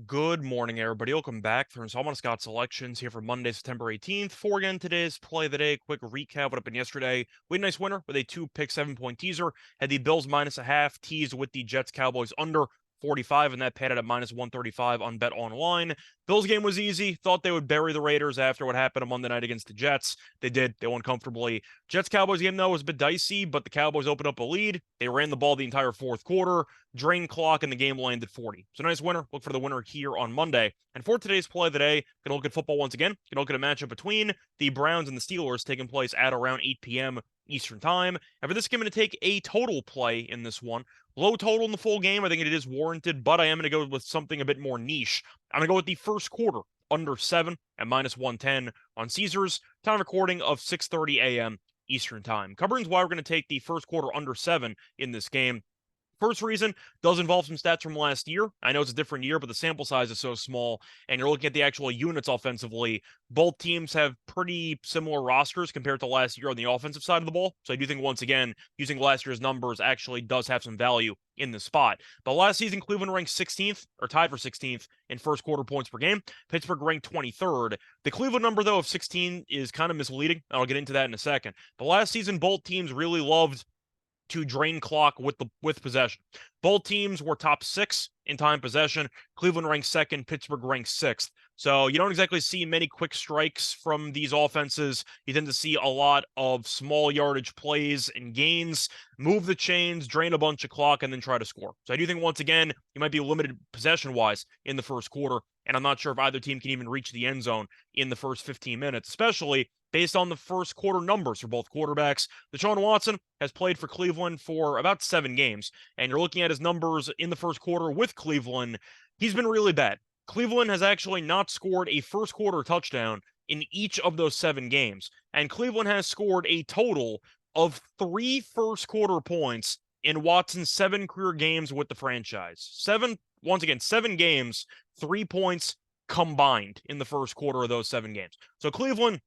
Good morning, everybody. Welcome back for installment of Scott Selections here for Monday, September 18th. For again today's play of the day, quick recap what happened yesterday. We had a nice winner with a 2-pick, 7-point teaser. Had the Bills minus a half, teased with the Jets Cowboys under 45, and that paid out at minus 135 on Bet Online. Bills game was easy. Thought they would bury the Raiders after what happened on Monday night against the Jets. They did. They won comfortably. Jets Cowboys game, though, was a bit dicey, but the Cowboys opened up a lead. They ran the ball the entire fourth quarter, drained clock, and the game landed 40. So nice winner. Look for the winner here on Monday. And for today's play of the day, gonna look at football once again. Gonna look at a matchup between the Browns and the Steelers taking place at around 8 p.m. Eastern time. And for this game, I'm going to take a total play in this one. Low total in the full game. I think it is warranted, but I am going to go with something a bit more niche. I'm going to go with the first quarter under 7 at minus 110 on Caesars. Time recording of 6:30 a.m. Eastern time. Covering why we're going to take the first quarter under 7 in this game. First reason does involve some stats from last year. I know it's a different year, but the sample size is so small, and you're looking at the actual units offensively. Both teams have pretty similar rosters compared to last year on the offensive side of the ball. So I do think, once again, using last year's numbers actually does have some value in this spot. But last season, Cleveland ranked 16th, or tied for 16th, in first quarter points per game. Pittsburgh ranked 23rd. The Cleveland number, though, of 16 is kind of misleading. I'll get into that in a second. But last season, both teams really loved to drain clock with possession. Both teams were top 6 in time possession. Cleveland ranked 2nd, Pittsburgh ranked 6th. So you don't exactly see many quick strikes from these offenses. You tend to see a lot of small yardage plays and gains, move the chains, drain a bunch of clock, and then try to score. So I do think, once again, you might be limited possession-wise in the first quarter, and I'm not sure if either team can even reach the end zone in the first 15 minutes, especially based on the first quarter numbers for both quarterbacks. Deshaun Watson has played for Cleveland for about 7 games, and you're looking at his numbers in the first quarter with Cleveland. He's been really bad. Cleveland has actually not scored a first quarter touchdown in each of those 7 games, and Cleveland has scored a total of 3 first quarter points in Watson's 7 career games with the franchise. 7 games, 3 points combined in the first quarter of those 7 games. So Cleveland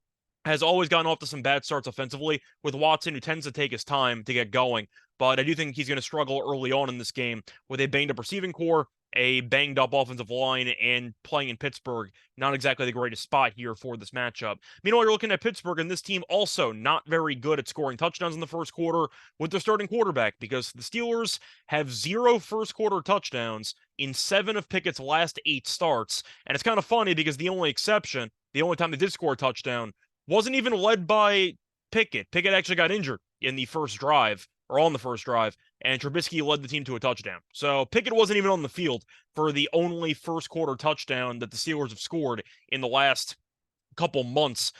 has always gotten off to some bad starts offensively with Watson, who tends to take his time to get going. But I do think he's going to struggle early on in this game with a banged-up receiving core, a banged-up offensive line, and playing in Pittsburgh. Not exactly the greatest spot here for this matchup. Meanwhile, you're looking at Pittsburgh, and this team also not very good at scoring touchdowns in the first quarter with their starting quarterback, because the Steelers have 0 first quarter touchdowns in 7 of Pickett's last 8 starts. And it's kind of funny because the only time they did score a touchdown, wasn't even led by Pickett. Pickett actually got injured in the first drive, or on the first drive, and Trubisky led the team to a touchdown. So Pickett wasn't even on the field for the only first quarter touchdown that the Steelers have scored in the last couple months,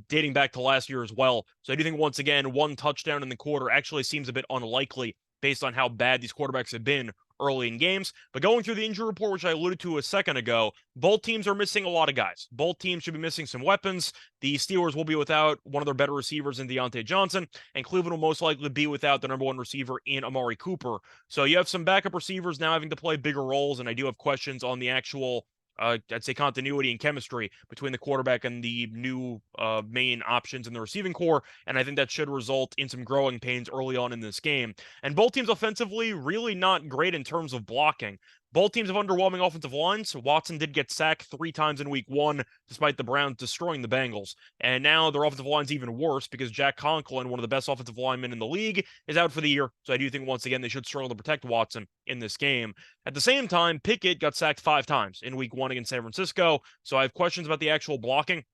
dating back to last year as well. So I do think, once again, 1 touchdown in the quarter actually seems a bit unlikely based on how bad these quarterbacks have been early in games. But going through the injury report, which I alluded to a second ago, both teams are missing a lot of guys. Both teams should be missing some weapons. The Steelers will be without one of their better receivers in Deontay Johnson, and Cleveland will most likely be without the number 1 receiver in Amari Cooper. So you have some backup receivers now having to play bigger roles, and I do have questions on the actual I'd say continuity and chemistry between the quarterback and the new main options in the receiving core, and I think that should result in some growing pains early on in this game. And both teams offensively really not great in terms of blocking. Both teams have underwhelming offensive lines. Watson did get sacked 3 times in week 1, despite the Browns destroying the Bengals. And now their offensive line's even worse because Jack Conklin, one of the best offensive linemen in the league, is out for the year. So I do think, once again, they should struggle to protect Watson in this game. At the same time, Pickett got sacked 5 times in week 1 against San Francisco. So I have questions about the actual blocking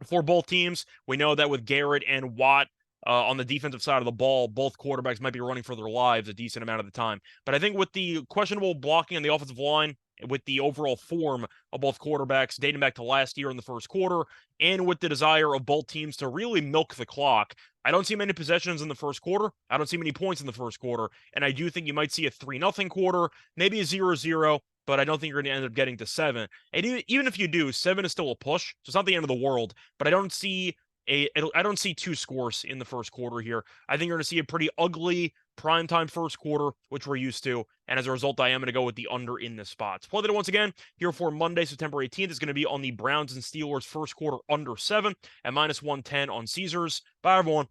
for both teams. We know that with Garrett and Watt, on the defensive side of the ball, both quarterbacks might be running for their lives a decent amount of the time. But I think with the questionable blocking on the offensive line, with the overall form of both quarterbacks dating back to last year in the first quarter, and with the desire of both teams to really milk the clock, I don't see many possessions in the first quarter. I don't see many points in the first quarter. And I do think you might see a 3-0 quarter, maybe a 0-0, but I don't think you're going to end up getting to 7. And even if you do, 7 is still a push. So it's not the end of the world, but I don't see 2 scores in the first quarter here. I think you're going to see a pretty ugly primetime first quarter, which we're used to. And as a result, I am going to go with the under in this spot. Play that once again here for Monday, September 18th. Is going to be on the Browns and Steelers first quarter under 7 at minus 110 on Caesars. Bye, everyone.